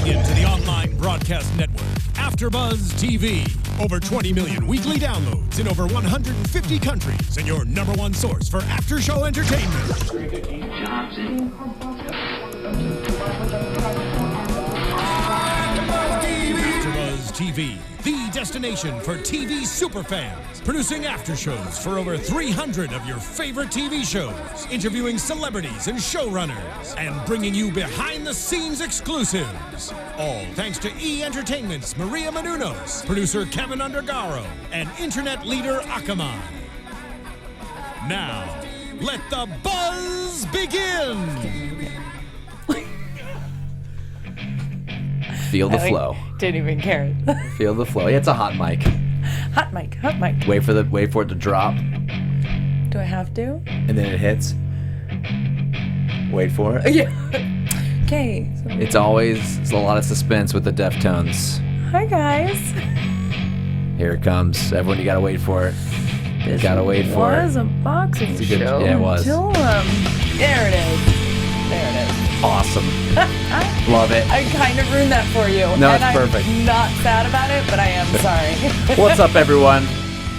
into the online broadcast network, AfterBuzz TV. Over 20 million weekly downloads in over 150 countries, and your number one source for after-show entertainment. AfterBuzz TV, the destination for TV superfans. Producing aftershows for over 300 of your favorite TV shows, interviewing celebrities and showrunners, and bringing you behind-the-scenes exclusives. All thanks to E! Entertainment's Maria Menounos, producer Kevin Undergaro, and internet leader Akamai. Now, let the buzz begin! Feel the flow. Didn't even care. Feel the flow. Yeah, it's a hot mic. Hot mic, hot mic. Wait for it to drop. Do I have to? And then it hits. Wait for it. Yeah. Okay. It's always a lot of suspense with the Deftones. Hi, guys. Here it comes. Everyone, you gotta wait for it. You gotta wait for it. It was a boxing show. Yeah, it was. Until, there it is. There it is. Awesome. Love it. I kind of ruined that for you. No, and it's perfect. I'm not sad about it, but I am sorry. What's up, everyone?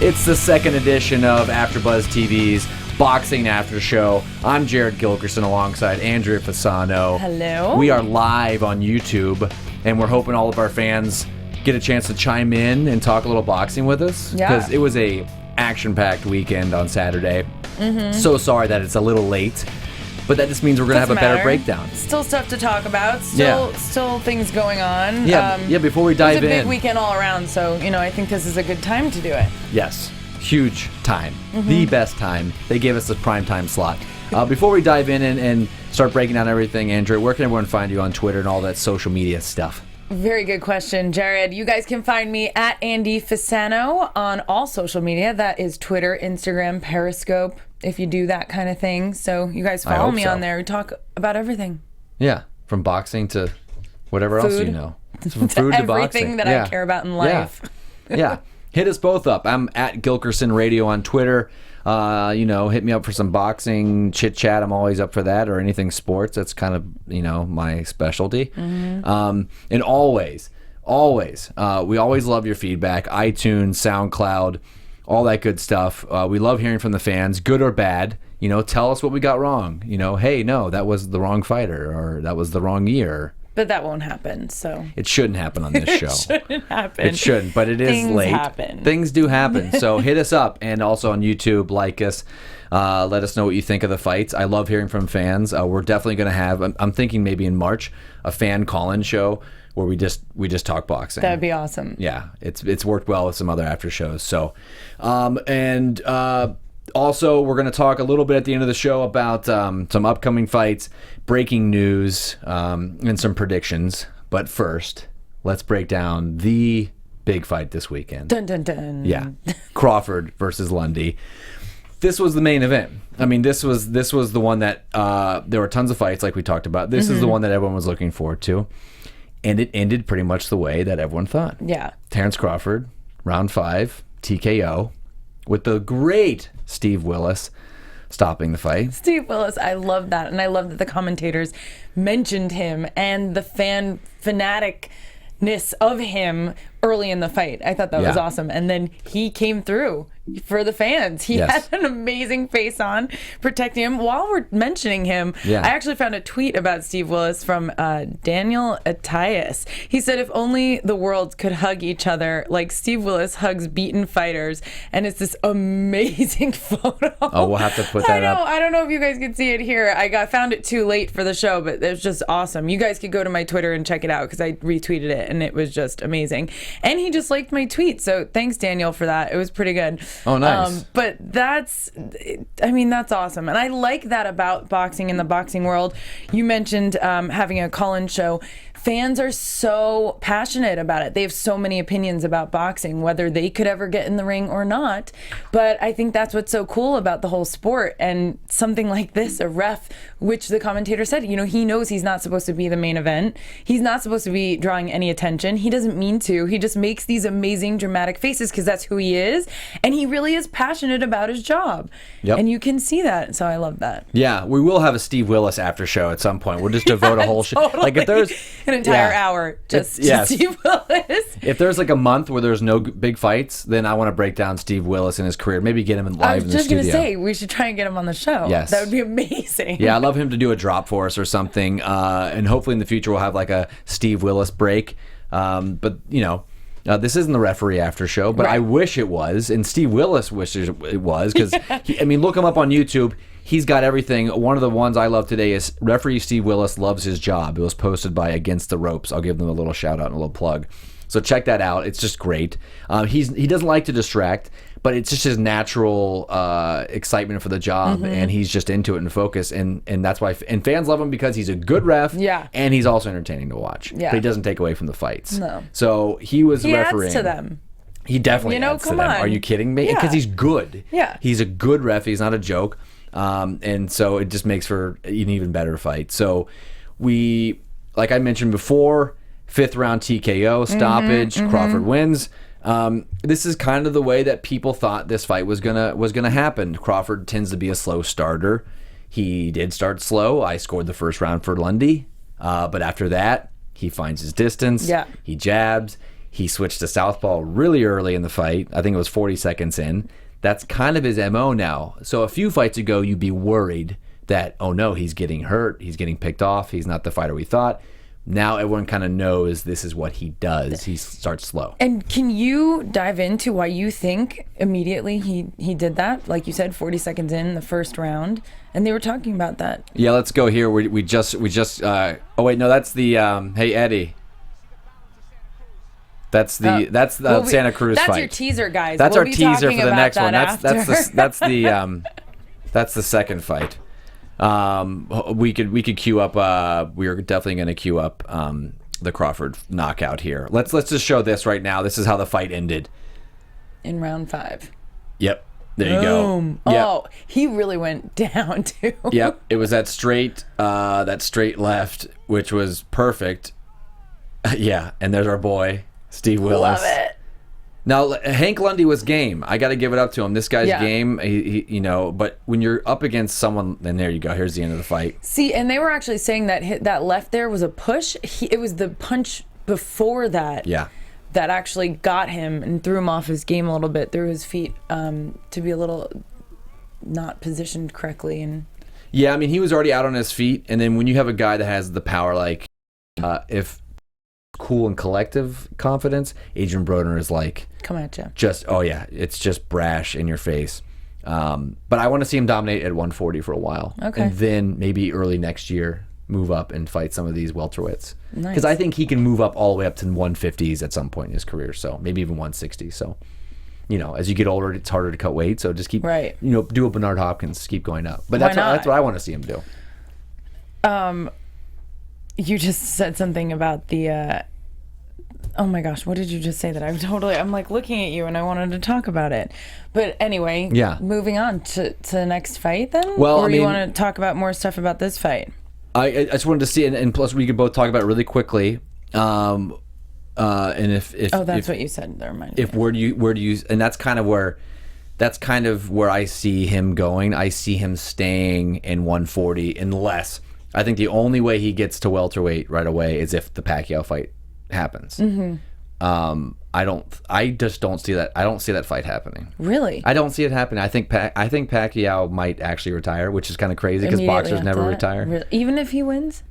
It's the second edition of AfterBuzz TV's Boxing After Show. I'm Jared Gilkerson alongside Andrea Fasano. Hello. We are live on YouTube, and we're hoping all of our fans get a chance to chime in and talk a little boxing with us. Yeah. Because it was a action-packed weekend on Saturday. Mm-hmm. So sorry that it's a little late. But that just means we're going to have a better breakdown. Still stuff to talk about. Still things going on. Yeah, before we dive in. It's a big weekend all around, so, I think this is a good time to do it. Yes. Huge time. Mm-hmm. The best time. They gave us a prime time slot. Before we dive in and start breaking down everything, Andrea, where can everyone find you on Twitter and all that social media stuff? Very good question, Jared. You guys can find me at Andy Fasano on all social media. That is Twitter, Instagram, Periscope, if you do that kind of thing. So you guys follow me on there. We talk about everything. Yeah, from boxing to whatever else you know. From food to boxing. Everything that I care about in life. Yeah. Hit us both up. I'm at Gilkerson Radio on Twitter. Hit me up for some boxing chit chat. I'm always up for that, or anything sports. That's kind of, my specialty. Mm-hmm. And always, we always love your feedback. iTunes, SoundCloud, all that good stuff. We love hearing from the fans, good or bad. Tell us what we got wrong. Hey, no, that was the wrong fighter, or that was the wrong year. But that won't happen, so. It shouldn't happen on this show. It shouldn't happen. It shouldn't, but it is Things late. Happen. Things do happen. So hit us up, and also on YouTube, like us. Let us know what you think of the fights. I love hearing from fans. We're definitely going to have, I'm thinking maybe in March, a fan call-in show where we just talk boxing. That'd be awesome. Yeah, it's worked well with some other after shows. So, also, we're going to talk a little bit at the end of the show about some upcoming fights, breaking news, and some predictions. But first, let's break down the big fight this weekend. Dun, dun, dun. Yeah, Crawford versus Lundy. This was the main event. I mean, this was the one that there were tons of fights like we talked about. This is the one that everyone was looking forward to. And it ended pretty much the way that everyone thought. Yeah. Terence Crawford, round 5, TKO, with the great Steve Willis stopping the fight. Steve Willis, I love that. And I love that the commentators mentioned him and the fanaticness of him early in the fight. I thought that was awesome. And then he came through for the fans. He had an amazing face on, protecting him. While we're mentioning him, I actually found a tweet about Steve Willis from Daniel Attias. He said, if only the world could hug each other like Steve Willis hugs beaten fighters. And it's this amazing photo. Oh, we'll have to put that up. I don't know if you guys can see it here. I found it too late for the show, but it was just awesome. You guys could go to my Twitter and check it out because I retweeted it, and it was just amazing. And he just liked my tweet, so thanks, Daniel, for that. It was pretty good. Oh, nice. But that's awesome. And I like that about boxing in the boxing world. You mentioned having a call-in show. Fans are so passionate about it. They have so many opinions about boxing, whether they could ever get in the ring or not. But I think that's what's so cool about the whole sport. And something like this, a ref, which the commentator said, he knows he's not supposed to be the main event. He's not supposed to be drawing any attention. He doesn't mean to. He just makes these amazing dramatic faces because that's who he is, and he really is passionate about his job. Yep. And you can see that, so I love that. Yeah, we will have a Steve Willis after show at some point. We'll just devote a whole show. Totally. Like if there's an entire hour just to Steve Willis. If there's like a month where there's no big fights, then I want to break down Steve Willis and his career. Maybe get him live in the studio. I was just going to say, we should try and get him on the show. Yes. That would be amazing. Yeah, I'd love him to do a drop for us or something. And hopefully in the future we'll have like a Steve Willis break. But, you know, this isn't the referee after show, but I wish it was. And Steve Willis wishes it was because, I mean, look him up on YouTube. He's got everything. One of the ones I love today is referee Steve Willis loves his job. It was posted by Against the Ropes. I'll give them a little shout out and a little plug. So check that out. It's just great. He doesn't like to distract, but it's just his natural excitement for the job, and he's just into it and focus, and that's why. And fans love him because he's a good ref, and he's also entertaining to watch. Yeah. But he doesn't take away from the fights. No. So he was refereeing. Adds to them. He definitely adds to them. Are you kidding me? Because he's good. Yeah. He's a good ref. He's not a joke. And so it just makes for an even better fight. So we, like I mentioned before, 5th round TKO stoppage. Crawford wins. This is kind of the way that people thought this fight was gonna happen. Crawford tends to be a slow starter. He did start slow. I scored the first round for Lundy, but after that, he finds his distance. Yeah. He jabs. He switched to southpaw really early in the fight. I think it was 40 seconds in. That's kind of his MO now. So a few fights ago, you'd be worried that, oh no, he's getting hurt. He's getting picked off. He's not the fighter we thought. Now everyone kind of knows this is what he does. He starts slow. And can you dive into why you think immediately he did that? Like you said, 40 seconds in the first round, and they were talking about that. Yeah, let's go here. We just. Oh wait, no, that's the. Hey Eddie. That's the Santa Cruz fight. That's your teaser, guys. That's our teaser for the next one. That's the second fight. We could queue up. We are definitely going to queue up the Crawford knockout here. Let's just show this right now. This is how the fight ended in round 5. Yep. There you go. Yep. Oh, he really went down too. Yep. It was that straight left, which was perfect. Yeah. And there's our boy Steve Willis. Love it. Now, Hank Lundy was game. I got to give it up to him. This guy's game, he, but when you're up against someone, then there you go. Here's the end of the fight. See, and they were actually saying that that left there was a push. It was the punch before that that actually got him and threw him off his game a little bit, threw his feet to be a little not positioned correctly. And yeah, I mean, he was already out on his feet. And then when you have a guy that has the power, like if cool and collective confidence, Adrian Broner is like, come at you. Just it's just brash in your face. But I want to see him dominate at 140 for a while, and then maybe early next year move up and fight some of these welterweights. Because I think he can move up all the way up to 150s at some point in his career. So maybe even 160. So as you get older, it's harder to cut weight. So just keep do a Bernard Hopkins, keep going up. But that's what I want to see him do. You just said something about the. Oh my gosh, what did you just say that I'm like looking at you and I wanted to talk about it. But anyway, moving on to the next fight then? Well, or you want to talk about more stuff about this fight? I just wanted to see, and plus we could both talk about it really quickly. And if that's what you said. Never mind. Where do you and that's kind of where I see him going. I see him staying in 140 unless I think the only way he gets to welterweight right away is if the Pacquiao fight happens. I just don't see that. I don't see that fight happening. Really? I don't see it happening. I think Pacquiao might actually retire, which is kind of crazy because boxers never retire. Even if he wins?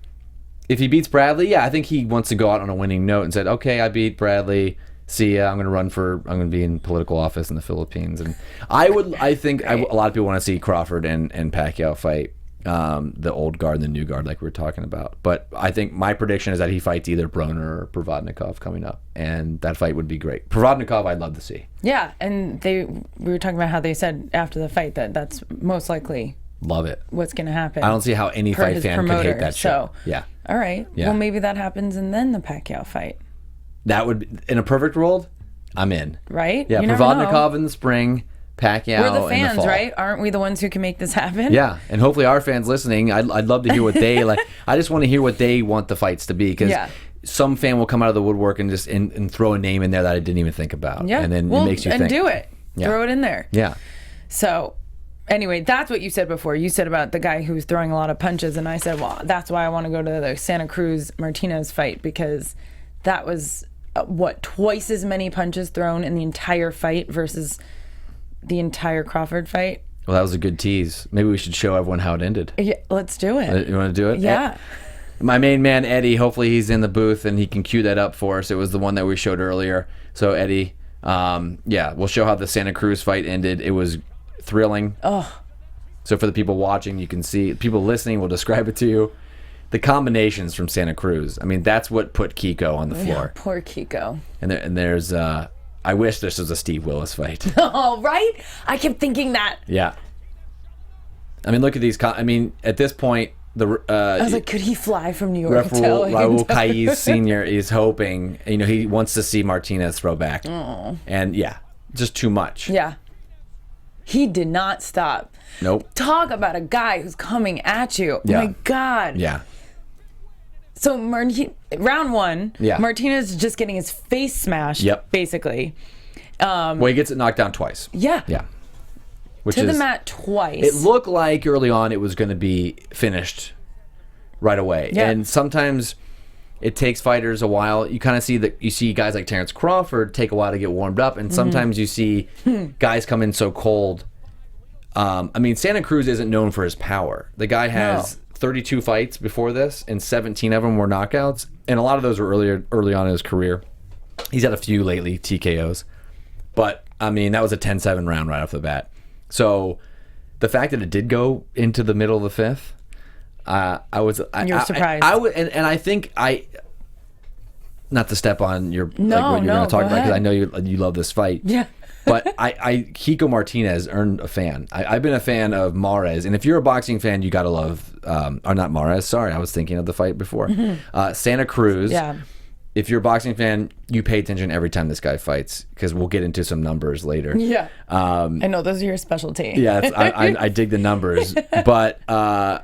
If he beats Bradley, I think he wants to go out on a winning note and said, okay, I beat Bradley. See ya. I'm going to be in political office in the Philippines. And I think a lot of people want to see Crawford and Pacquiao fight. The old guard and the new guard, like we were talking about. But I think my prediction is that he fights either Broner or Provodnikov coming up, and that fight would be great. Provodnikov, I'd love to see. Yeah, and we were talking about how they said after the fight that that's most likely love it. What's going to happen? I don't see how any fight fan could hate that show. Yeah. All right. Yeah. Well, maybe that happens, and then the Pacquiao fight. That would, in a perfect world, I'm in. Right? Yeah. Provodnikov in the spring. Pacquiao. We're the fans, in the fall. Right? Aren't we the ones who can make this happen? Yeah, and hopefully our fans listening, I'd love to hear what they like. I just want to hear what they want the fights to be because some fan will come out of the woodwork and just and throw a name in there that I didn't even think about. Yeah. And then it makes you think. And do it. Yeah. Throw it in there. Yeah. So anyway, that's what you said before. You said about the guy who was throwing a lot of punches, and I said, well, that's why I want to go to the Santa Cruz Martinez fight, because that was twice as many punches thrown in the entire fight versus the entire Crawford fight. Well, that was a good tease. Maybe we should show everyone how it ended. Yeah, let's do it. You want to do it? Yeah. My main man, Eddie, hopefully he's in the booth and he can cue that up for us. It was the one that we showed earlier. So, Eddie, we'll show how the Santa Cruz fight ended. It was thrilling. Oh. So for the people watching, you can see. People listening will describe it to you. The combinations from Santa Cruz. I mean, that's what put Kiko on the floor. Yeah, poor Kiko. And there's... I wish this was a Steve Willis fight. Oh, right? I kept thinking that. Yeah. I mean, look at these... at this point... I was like, could he fly from New York? Raul Caiz Sr. is hoping, he wants to see Martinez throw back. Oh. And just too much. Yeah. He did not stop. Nope. Talk about a guy who's coming at you. Yeah. Oh my God. Yeah. So round one, yeah. Martinez is just getting his face smashed, basically. He gets it knocked down twice. Yeah. Yeah. To the mat twice. It looked like early on it was going to be finished right away. Yeah. And sometimes it takes fighters a while. You kind of see guys like Terence Crawford take a while to get warmed up, and sometimes you see guys come in so cold. Santa Cruz isn't known for his power. The guy has 32 fights before this, and 17 of them were knockouts, and a lot of those were early on in his career. He's had a few lately, TKOs. But, that was a 10-7 round right off the bat. So the fact that it did go into the middle of the fifth, you're surprised. I think not to step on what you're going to talk about, because I know you love this fight. Yeah. But Kiko Martinez earned a fan. I've been a fan of Mares, and if you're a boxing fan, you got to love, or not Mares. Sorry, I was thinking of the fight before. Santa Cruz. Yeah. If you're a boxing fan, you pay attention every time this guy fights, because we'll get into some numbers later. Yeah. I know those are your specialty. Yeah, I dig the numbers, but I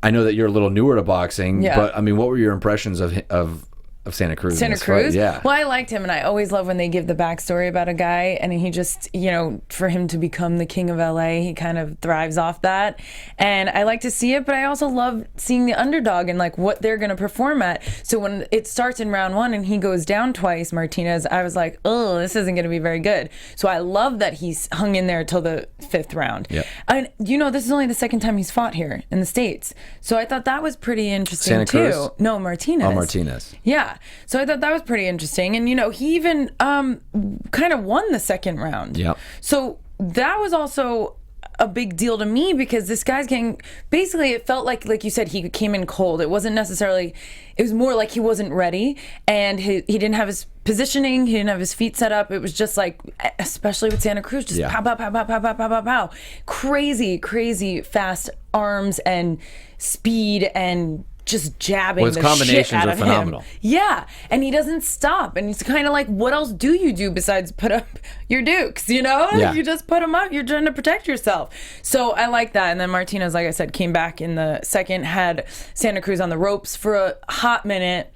know that you're a little newer to boxing. Yeah. But what were your impressions of Santa Cruz? Santa Cruz? Yeah. Well, I liked him, and I always love when they give the backstory about a guy, and he just, for him to become the king of LA, he kind of thrives off that. And I like to see it, but I also love seeing the underdog and what they're going to perform at. So when it starts in round one and he goes down twice, Martinez, I was like, oh, this isn't going to be very good. So I love that he's hung in there till the fifth round. Yep. And this is only the second time he's fought here in the States. So I thought that was pretty interesting Santa too. Cruz? No, Martinez. Oh, Martinez. Yeah. So I thought that was pretty interesting. And, he even kind of won the second round. Yep. So that was also a big deal to me, because this guy's getting, basically it felt like you said, he came in cold. It wasn't necessarily, it was more like he wasn't ready, and he didn't have his positioning, he didn't have his feet set up. It was just especially with Santa Cruz, just pow, pow, pow, pow, pow, pow, pow, pow, pow. Crazy fast arms and speed and just jabbing his the combinations shit out are of phenomenal. him. Yeah, and he doesn't stop, and he's kind of like, what else do you do besides put up your dukes, Yeah. You just put them up, you're trying to protect yourself. So I like that. And then Martinez, like I said, came back in the second, had Santa Cruz on the ropes for a hot minute,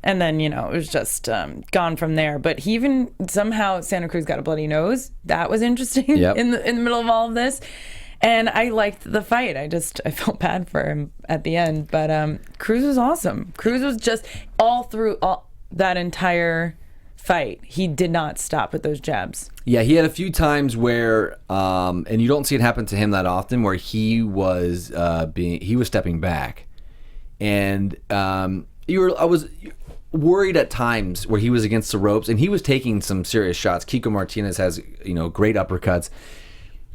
and then, it was just gone from there. But he even, somehow, Santa Cruz got a bloody nose. That was interesting. Yep. in the middle of all of this. And I liked the fight. I felt bad for him at the end. But Cruz was awesome. Cruz was just all through that entire fight. He did not stop with those jabs. Yeah, he had a few times where, and you don't see it happen to him that often, where he was stepping back, and I was worried at times where he was against the ropes, and he was taking some serious shots. Kiko Martinez has great uppercuts.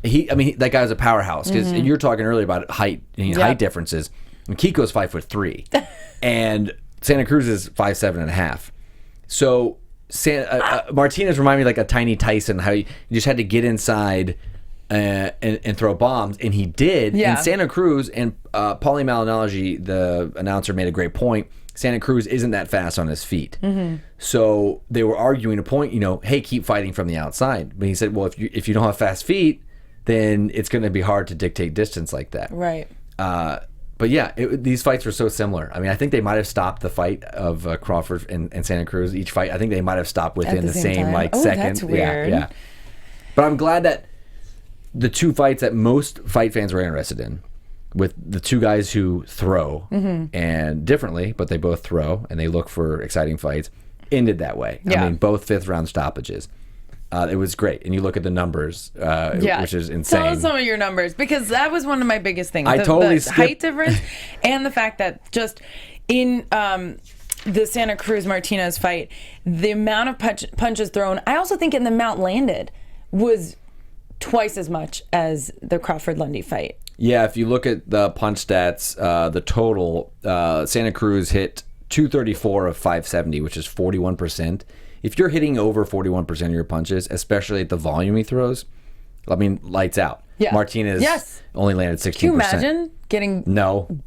That guy's a powerhouse, because you're talking earlier about height, height differences. And Kiko's 5'3", and Santa Cruz is 5'7.5". So Martinez reminded me like a tiny Tyson, how you just had to get inside and throw bombs, and he did. Yeah. And Santa Cruz, and Paulie Malinology, the announcer, made a great point. Santa Cruz isn't that fast on his feet. So they were arguing a point, hey, keep fighting from the outside. But he said, well, if you don't have fast feet, then it's going to be hard to dictate distance like that. Right. But yeah, these fights were so similar. I mean, I think they might have stopped the fight of Crawford and Santa Cruz. Each fight, I think they might have stopped within the same like second. That's weird. Yeah. But I'm glad that the two fights that most fight fans were interested in, with the two guys who throw and differently, but they both throw and they look for exciting fights, ended that way. Yeah. I mean, both 5th round stoppages. It was great. And you look at the numbers, which is insane. Tell us some of your numbers, because that was one of my biggest things. The height difference and the fact that just in the Santa Cruz Martinez fight, the amount of punches thrown, I also think in the amount landed, was twice as much as the Crawford Lundy fight. Yeah, if you look at the punch stats, the total, Santa Cruz hit 234 of 570, which is 41%. If you're hitting over 41% of your punches, especially at the volume he throws, I mean, lights out. Yeah. Martinez only landed 16%. Can you imagine getting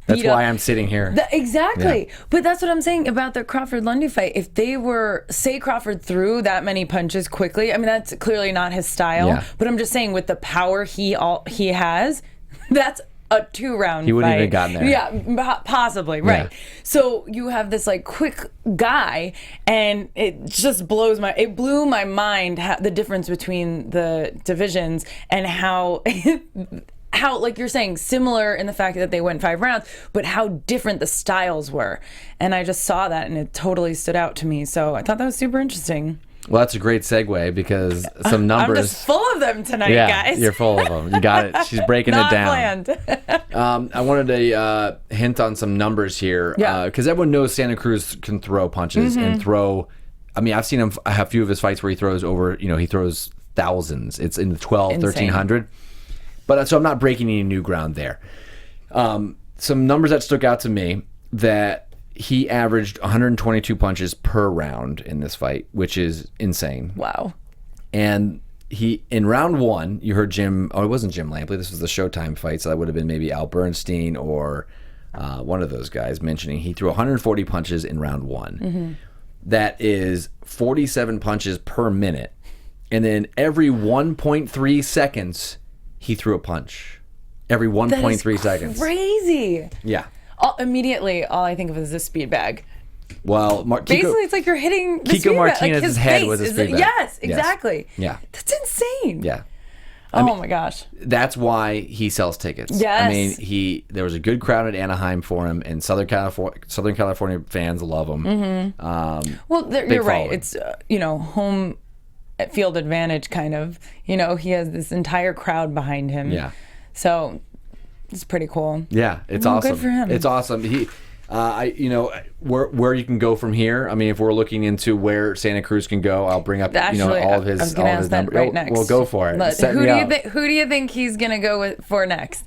that's why I'm sitting here. Exactly. Yeah. But that's what I'm saying about the Crawford Lundy fight. If they were, say Crawford threw that many punches quickly, I mean, that's clearly not his style. Yeah. But I'm just saying, with the power he has, that's a 2-round fight. He wouldn't even gotten there. Yeah, possibly, right. Yeah. So you have this like quick guy, and it just blew my mind, the difference between the divisions and how like you're saying, similar in the fact that they went 5 rounds, but how different the styles were. And I just saw that, and it totally stood out to me. So I thought that was super interesting. Well, that's a great segue, because some numbers. I'm just full of them tonight, guys. You're full of them. You got it. She's breaking it down. Planned. I wanted to hint on some numbers here, because everyone knows Santa Cruz can throw punches and throw. I mean, I've seen him. I have a few of his fights where he throws over. he throws thousands. It's in the 12, 1,300. But so I'm not breaking any new ground there. Some numbers that stuck out to me, that he averaged 122 punches per round in this fight, which is insane. Wow. And in round 1, you heard Jim. Oh, it wasn't Jim Lampley. This was the Showtime fight, so that would have been maybe Al Bernstein or one of those guys mentioning he threw 140 punches in round 1. That is 47 punches per minute. And then every 1.3 seconds, he threw a punch. Every 1.3 seconds. Crazy. Yeah. Immediately, all I think of is a speed bag. Well, basically, it's like you're hitting the Kiko Martinez's head was a speed bag. Yes, exactly. Yeah. That's insane. Yeah. Oh my gosh. That's why he sells tickets. Yes. I mean, there was a good crowd at Anaheim for him, and Southern California fans love him. Well, you're right. It's home field advantage kind of. He has this entire crowd behind him. Yeah. So it's pretty cool. Yeah, it's awesome. Good for him. It's awesome. Where you can go from here. I mean, if we're looking into where Santa Cruz can go, I'll bring up all of his. I was going to ask that right next. Well, go for it. Who do you think he's going to go for next?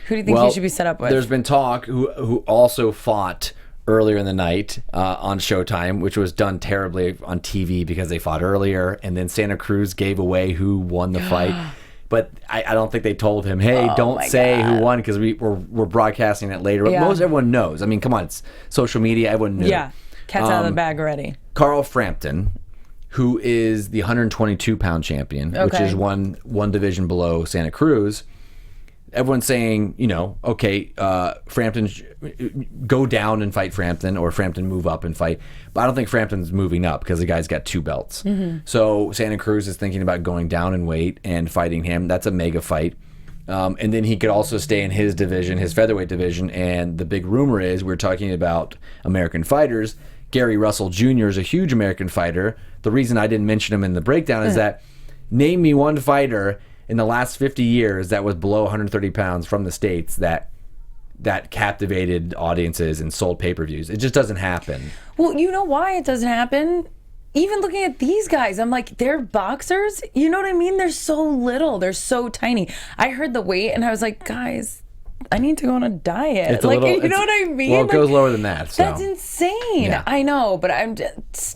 Who do you think he should be set up with? There's been talk who also fought earlier in the night on Showtime, which was done terribly on TV because they fought earlier, and then Santa Cruz gave away who won the fight. But I don't think they told him, hey, don't say who won, because we're broadcasting it later. But everyone knows. I mean, come on, it's social media. Everyone knew. Yeah, cat's out of the bag already. Frampton, who is the 122-pound champion, which is one division below Santa Cruz. Everyone's saying, Frampton, go down and fight Frampton, or Frampton move up and fight. But I don't think Frampton's moving up because the guy's got 2 belts. So Santa Cruz is thinking about going down in weight and fighting him. That's a mega fight. And then he could also stay in his division, his featherweight division. And the big rumor is, we're talking about American fighters. Gary Russell Jr. is a huge American fighter. The reason I didn't mention him in the breakdown is that, name me one fighter in the last 50 years that was below 130 pounds from the States that captivated audiences and sold pay-per-views. It just doesn't happen. Well, you know why it doesn't happen? Even looking at these guys, I'm like, they're boxers? You know what I mean? They're so little. They're so tiny. I heard the weight, and I was like, guys, I need to go on a diet. You know what I mean? Well, it goes lower than that. So. That's insane. Yeah. I know, but it's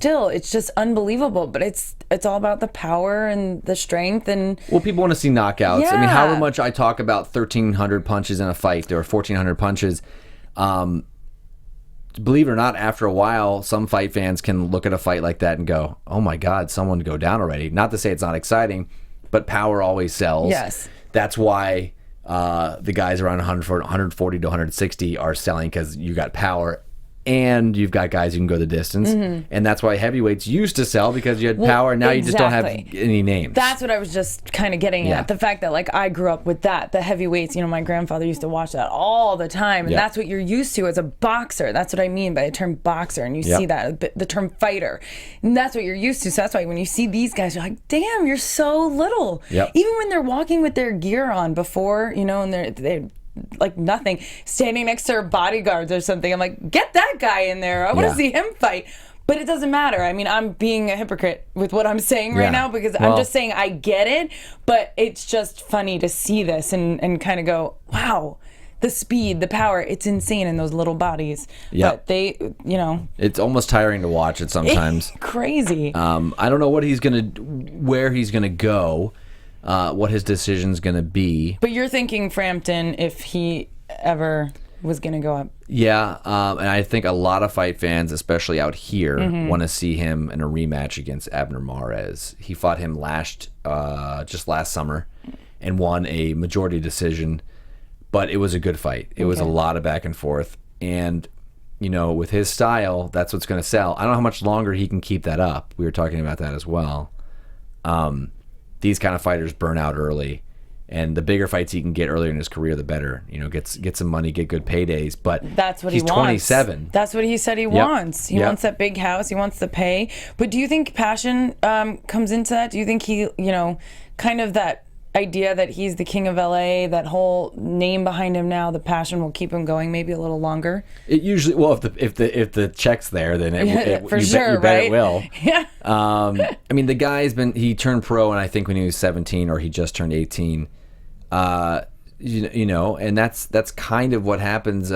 just unbelievable. But it's all about the power and the strength and. Well, people want to see knockouts. Yeah. I mean, however much I talk about 1,300 punches in a fight, there are 1,400 punches. Believe it or not, after a while, some fight fans can look at a fight like that and go, "Oh my God, someone go down already." Not to say it's not exciting, but power always sells. Yes. That's why the guys around 140 to 160 are selling because you got power. And you've got guys who can go the distance. And that's why heavyweights used to sell, because you had power, and now you just don't have any names. That's what I was just kind of getting at. The fact that, like, I grew up with that. The heavyweights, my grandfather used to watch that all the time. And that's what you're used to as a boxer. That's what I mean by the term boxer. And you see that, the term fighter. And that's what you're used to. So that's why when you see these guys, you're like, damn, you're so little. Even when they're walking with their gear on before, and they're like nothing, standing next to their bodyguards or something. I'm like, get that guy in there. I want to see him fight. But it doesn't matter. I mean, I'm being a hypocrite with what I'm saying right now, because I'm just saying I get it, but it's just funny to see this and kind of go, wow, the speed, the power, it's insane in those little bodies. But they, it's almost tiring to watch it sometimes. Crazy. I don't know where he's gonna go. What his decision's going to be. But you're thinking Frampton if he ever was going to go up. Yeah, and I think a lot of fight fans, especially out here, want to see him in a rematch against Abner Mares. He fought him just last summer and won a majority decision, but it was a good fight. It was a lot of back and forth, and with his style, that's what's going to sell. I don't know how much longer he can keep that up. We were talking about that as well. These kind of fighters burn out early, and the bigger fights he can get earlier in his career, the better. Get some money, get good paydays. But that's what he's he wants. 27. That's what he said he wants. He wants that big house. He wants the pay. But do you think passion comes into that? Do you think he, kind of that idea that he's the king of LA, that whole name behind him now, the passion will keep him going maybe a little longer? It usually, if the check's there, then you bet it will. Yeah. I mean, the guy's he turned pro, and I think when he was 17, or he just turned 18. And that's kind of what happens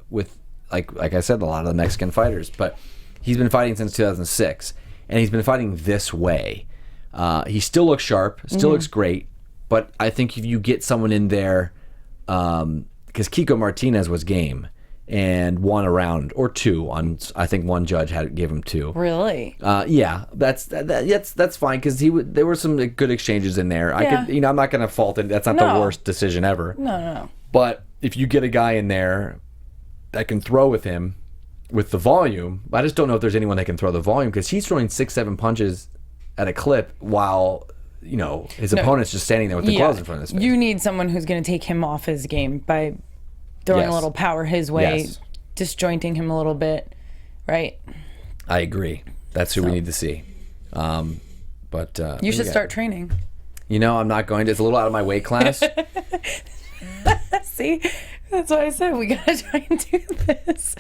with like I said, a lot of the Mexican fighters. But he's been fighting since 2006, and he's been fighting this way. He still looks sharp, still looks great. But I think if you get someone in there, because Kiko Martinez was game and won a round or two on, I think one judge gave him 2. Really? Yeah, that's fine, because there were some good exchanges in there. Yeah. I'm not going to fault it. That's not the worst decision ever. No. But if you get a guy in there that can throw with him with the volume, I just don't know if there's anyone that can throw the volume, because he's throwing 6-7 punches at a clip while his opponent's just standing there with the gloves in front of his face. You need someone who's going to take him off his game by throwing a little power his way, disjointing him a little bit, right? I agree. That's who we need to see. But you should start training. I'm not going to. It's a little out of my weight class. See? That's why I said we got to try and do this.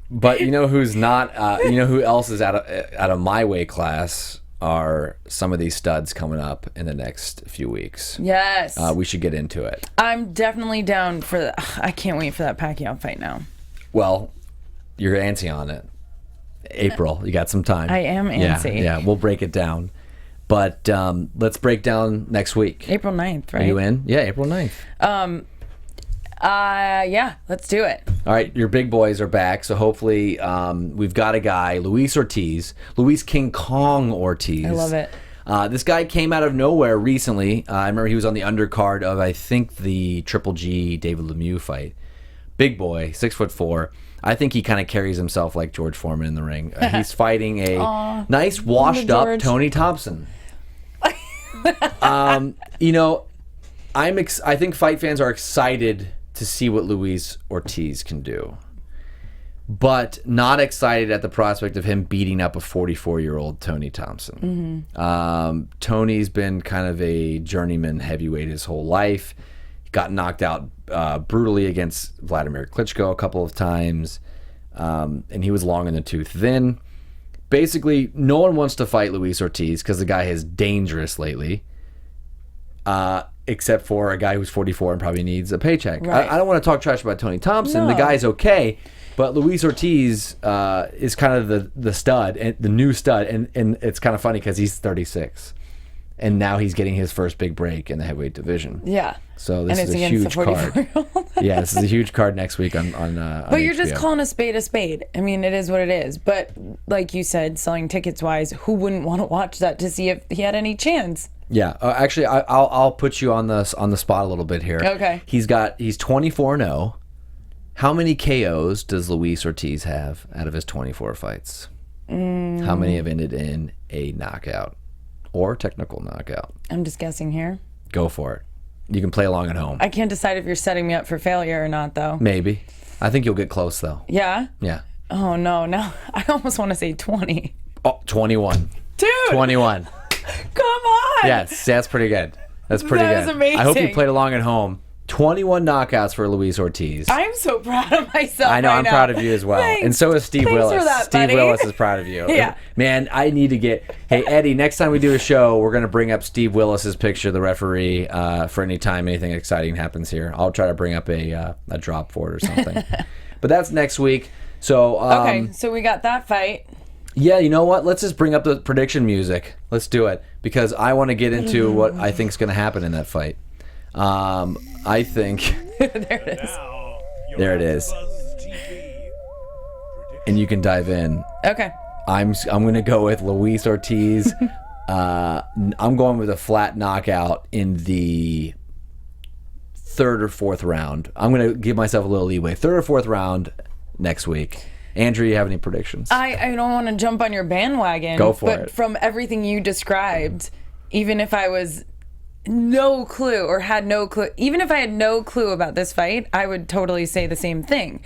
But who's not? Who else is out of my weight class? Are some of these studs coming up in the next few weeks. Yes. We should get into it. I'm definitely down for that. I can't wait for that Pacquiao fight now. Well, you're antsy on it. April, you got some time. I am antsy. Yeah, we'll break it down. But let's break down next week. April 9th, right? Are you in? Yeah, April 9th. Yeah, let's do it. All right, your big boys are back, so hopefully we've got a guy, Luis King Kong Ortiz. I love it. This guy came out of nowhere recently. I remember he was on the undercard of, I think, the Triple G David Lemieux fight. Big boy, 6'4". I think he kind of carries himself like George Foreman in the ring. He's fighting a nice, washed-up Tony Thompson. I think fight fans are excited to see what Luis Ortiz can do, but not excited at the prospect of him beating up a 44-year-old Tony Thompson. Tony's been kind of a journeyman heavyweight his whole life. He got knocked out brutally against Vladimir Klitschko a couple of times, and he was long in the tooth then. Basically, no one wants to fight Luis Ortiz because the guy is dangerous lately. Except for a guy who's 44 and probably needs a paycheck. Right. I don't want to talk trash about Tony Thompson. The guy's okay, but Luis Ortiz is kind of the stud, and the new stud, and it's kind of funny because he's 36, and now he's getting his first big break in the heavyweight division. Yeah. So this is a huge card. Yeah, this is a huge card next week on But you're just calling a spade a spade. I mean, it is what it is. But like you said, selling tickets wise, who wouldn't want to watch that to see if he had any chance? Yeah, actually, I'll put you on the spot a little bit here. Okay. He's 24-0. How many KOs does Luis Ortiz have out of his 24 fights? How many have ended in a knockout or technical knockout? I'm just guessing here. Go for it. You can play along at home. I can't decide if you're setting me up for failure or not, though. Maybe. I think you'll get close, though. Yeah? Yeah. Oh, no. Now, I almost want to say 20. Oh, 21. Dude! 21. Come on! Yes, that's pretty good. That's pretty good. That was amazing. I hope you played along at home. 21 knockouts for Luis Ortiz. I'm so proud of myself. I know, right I'm now. proud of you as well. Thanks. And so is Steve Thanks Willis. for that, Steve buddy. Willis is proud of you. Yeah. Man, I need to get... Hey, Eddie, next time we do a show, we're going to bring up Steve Willis's picture, the referee, for any time anything exciting happens here. I'll try to bring up a drop for it or something. But that's next week. So Okay, so we got that fight. Yeah, you know what? Let's just bring up the prediction music. Let's do it. Because I want to get into what I think is going to happen in that fight. I think... There it is. There it is. And you can dive in. Okay. I'm going to go with Luis Ortiz. I'm going with a flat knockout in the third or fourth round. I'm going to give myself a little leeway. Third or fourth round next week. Andrea, you have any predictions? I don't want to jump on your bandwagon. Go for it. But from everything you described, even if I was no clue or had no clue, even if I had no clue about this fight, I would totally say the same thing.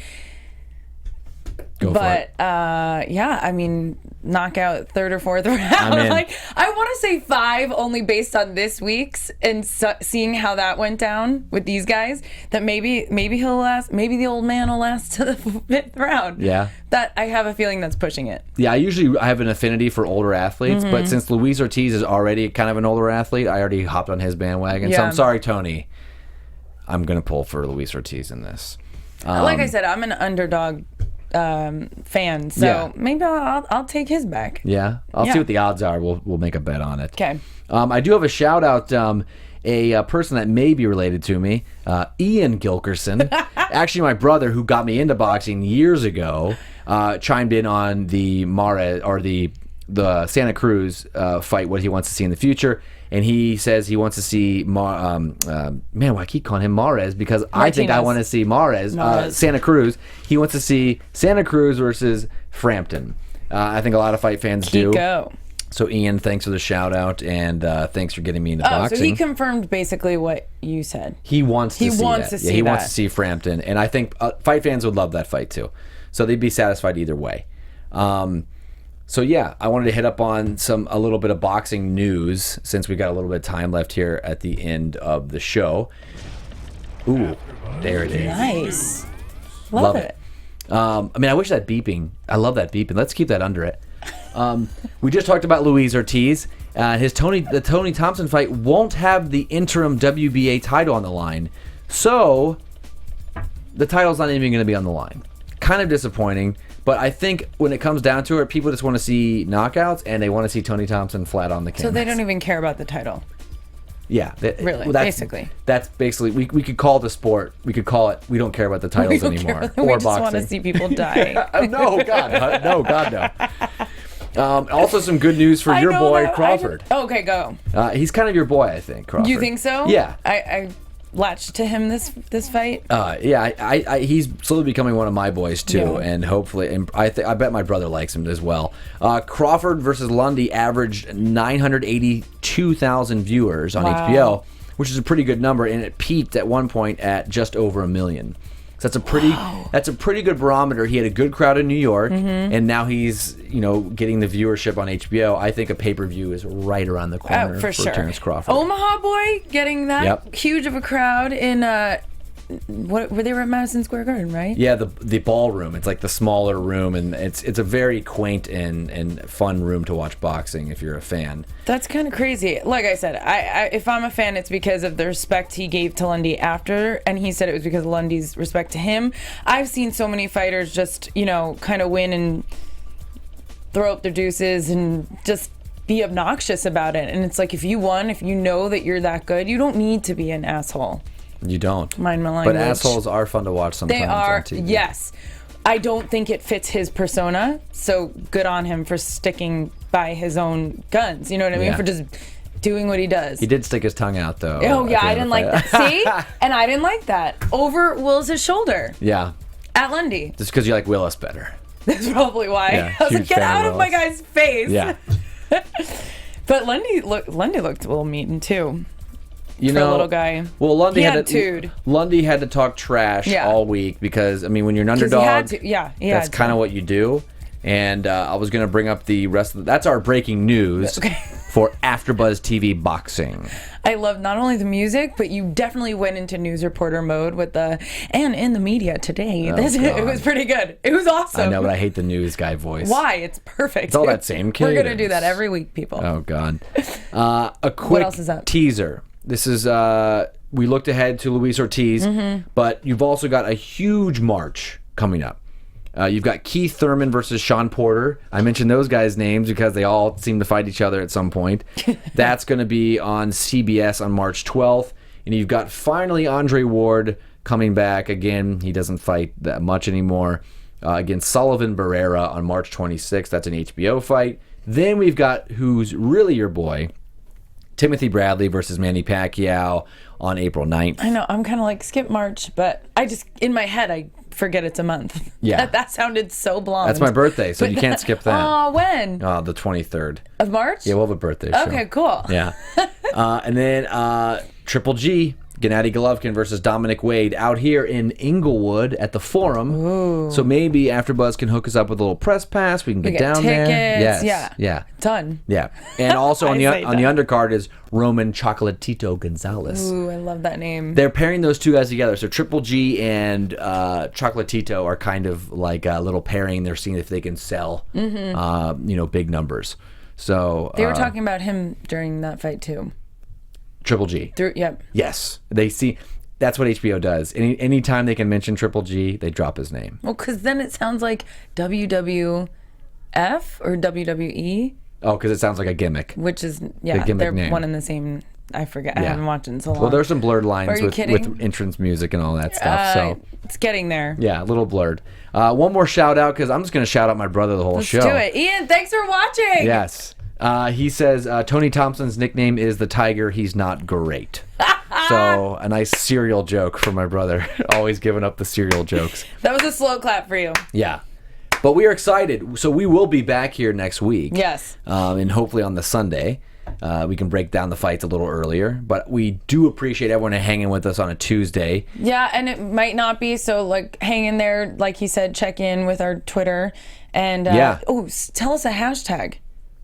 Go for it. Yeah, I mean, knockout third or fourth round. I'm in. Like, I want to say 5 only based on this week's and seeing how that went down with these guys. That maybe he'll last. Maybe the old man will last to the 5th round. Yeah. That I have a feeling that's pushing it. Yeah, I have an affinity for older athletes, but since Luis Ortiz is already kind of an older athlete, I already hopped on his bandwagon. So Yeah. I'm sorry, Tony. I'm going to pull for Luis Ortiz in this. Like I said, I'm an underdog fan, so Yeah. maybe I'll take his back. Yeah, I'll Yeah. see what the odds are. We'll make a bet on it. Okay. I do have a shout out. A person that may be related to me, Ian Gilkerson, actually my brother who got me into boxing years ago, chimed in on the Mares or the Santa Cruz fight, what he wants to see in the future. And he says he wants to see man, why I keep calling him Mares because I think I want to see Mares. Santa Cruz. He wants to see Santa Cruz versus Frampton. I think a lot of fight fans do. Kiko. So Ian, thanks for the shout out and thanks for getting me into boxing. So he confirmed basically what you said. He wants to see wants that. to see he that. wants to see Frampton, and I think fight fans would love that fight too. So they'd be satisfied either way. So yeah, I wanted to hit up on a little bit of boxing news since we got a little bit of time left here at the end of the show. Ooh, there it is. Nice. Love it. I mean, I wish that beeping. I love that beeping. Let's keep that under it. We just talked about Luis Ortiz. The Tony Thompson fight won't have the interim WBA title on the line, so the title's not even going to be on the line. Kind of disappointing. But I think when it comes down to it, people just want to see knockouts and they want to see Tony Thompson flat on the canvas. So they don't even care about the title. Yeah. Really, basically. That's basically, we could call the sport, we could call it, we don't care about the titles anymore. We or just boxing. want to see people die. No, God. No, God, no. Also some good news for your boy, Crawford. Okay, go. He's kind of your boy, I think, Crawford. You think so? Yeah. I latched to him this fight. Yeah, he's slowly becoming one of my boys too, Yeah. and hopefully, and I bet my brother likes him as well. Crawford versus Lundy averaged 982,000 viewers on HBO, which is a pretty good number, and it peaked at one point at just over 1 million. So that's a pretty good barometer. He had a good crowd in New York, and now he's getting the viewership on HBO. I think a pay-per-view is right around the corner for sure. Terence Crawford. Omaha boy getting that huge of a crowd in what were they were at Madison Square Garden, right? Yeah, the ballroom. It's like the smaller room, and it's a very quaint and fun room to watch boxing if you're a fan. That's kind of crazy. Like I said, I if I'm a fan, it's because of the respect he gave to Lundy after, and he said it was because of Lundy's respect to him. I've seen so many fighters just, kind of win and throw up their deuces and just be obnoxious about it. And it's like, if you won, if you know that you're that good, you don't need to be an asshole. You don't. Mind my language. But assholes are fun to watch sometimes. They are, on TV. yes. I don't think it fits his persona, so good on him for sticking by his own guns. You know what I mean? Yeah. For just doing what he does. He did stick his tongue out, though. Oh, yeah, I didn't like that. See? And I didn't like that. Over Willis' shoulder. Yeah. At Lundy. Just because you like Willis better. That's probably why. Yeah, I was like, get out of my Willis. guy's face. Yeah. But Lundy looked a little mean, too. You for know, a little guy. Well, Lundy had to talk trash all week because, I mean, when you're an underdog, that's kind of what you do. And I was going to bring up the rest of that's our breaking news for AfterBuzz TV boxing. I love not only the music, but you definitely went into news reporter mode with the, and in the media today. It was pretty good. It was awesome. I know, but I hate the news guy voice. Why? It's perfect. It's all that same kid. We're going to do that every week, people. Oh, God. A quick teaser. This is, we looked ahead to Luis Ortiz, but you've also got a huge march coming up. You've got Keith Thurman versus Sean Porter. I mentioned those guys' names because they all seem to fight each other at some point. That's going to be on CBS on March 12th. And you've got finally Andre Ward coming back again. He doesn't fight that much anymore. Against Sullivan Barrera on March 26th. That's an HBO fight. Then we've got who's really your boy, Timothy Bradley versus Manny Pacquiao on April 9th. I know. I'm kind of like, skip March, but I just, in my head, I forget it's a month. Yeah. That sounded so blonde. That's my birthday, so you can't skip that. Oh, when? The 23rd. Of March? Yeah, we'll have a birthday show. Okay, cool. Yeah. And then Triple G, Gennady Golovkin versus Dominic Wade out here in Inglewood at the Forum. Ooh. So maybe AfterBuzz can hook us up with a little press pass. We can get down tickets. there. Yes. Yeah. Yeah. Done. Yeah. And also on the undercard is Roman Chocolatito Gonzalez. Ooh, I love that name. They're pairing those two guys together. So Triple G and Chocolatito are kind of like a little pairing. They're seeing if they can sell, big numbers. So they were talking about him during that fight too. Triple G. Yep. Yes. They see. That's what HBO does. Anytime they can mention Triple G, they drop his name. Well, because then it sounds like WWF or WWE. Oh, because it sounds like a gimmick. Which is, the they're name. one and the same. I forget. I haven't watched it in so long. Well, there's some blurred lines with kidding? entrance music and all that stuff. So it's getting there. Yeah, a little blurred. One more shout out because I'm just going to shout out my brother the whole show. Let's do it. Ian, thanks for watching. Yes. He says Tony Thompson's nickname is the Tiger. He's not great. So a nice cereal joke for my brother. Always giving up the cereal jokes. That was a slow clap for you. Yeah. But we are excited. So we will be back here next week. Yes. And hopefully on the Sunday. We can break down the fights a little earlier. But we do appreciate everyone hanging with us on a Tuesday. Yeah, and it might not be. So, hang in there. Like he said, check in with our Twitter. And, tell us a hashtag.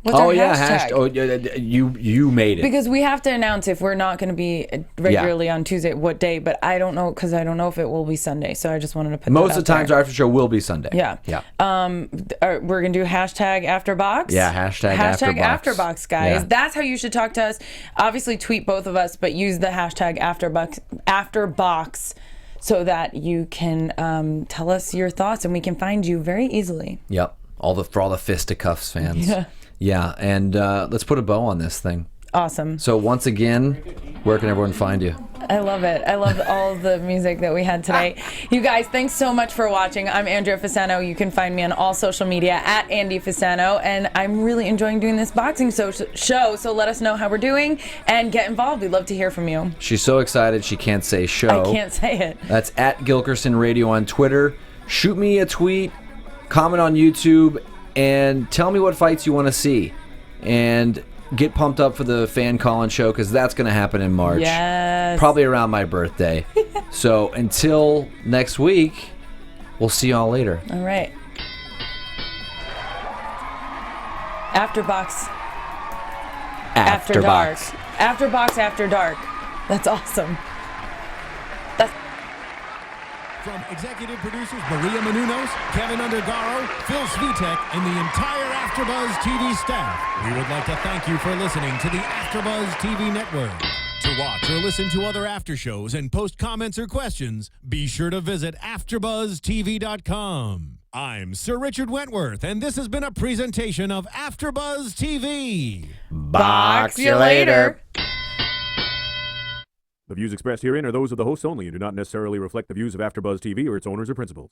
What's our hashtag? You made it. Because we have to announce if we're not going to be regularly on Tuesday, what day. But I don't know, because I don't know if it will be Sunday. So I just wanted to put Most of the times our after show will be Sunday. Yeah. Yeah. We're going to do hashtag AfterBox. Yeah, hashtag AfterBox, guys. Yeah. That's how you should talk to us. Obviously, tweet both of us, but use the hashtag AfterBox so that you can tell us your thoughts and we can find you very easily. Yep. For all the fisticuffs fans. Yeah. Yeah, and let's put a bow on this thing. Awesome. So once again, where can everyone find you? I love it. I love all the music that we had today. You guys, thanks so much for watching. I'm Andrea Fasano. You can find me on all social media at Andy Fasano, and I'm really enjoying doing this boxing show. So let us know how we're doing and get involved. We'd love to hear from you. She's so excited she can't say show. I can't say it. That's at Gilkerson Radio on Twitter. Shoot me a tweet, comment on YouTube, and tell me what fights you want to see. And get pumped up for the fan call-in show because that's going to happen in March. Yes. Probably around my birthday. So until next week, we'll see y'all later. All right. AfterBox. After dark. AfterBox After Dark. That's awesome. From executive producers Maria Menounos, Kevin Undergaro, Phil Svitek, and the entire AfterBuzz TV staff, we would like to thank you for listening to the AfterBuzz TV network. To watch or listen to other after shows and post comments or questions, be sure to visit AfterBuzzTV.com. I'm Sir Richard Wentworth, and this has been a presentation of AfterBuzz TV. Box you later. The views expressed herein are those of the hosts only and do not necessarily reflect the views of AfterBuzz TV or its owners or principals.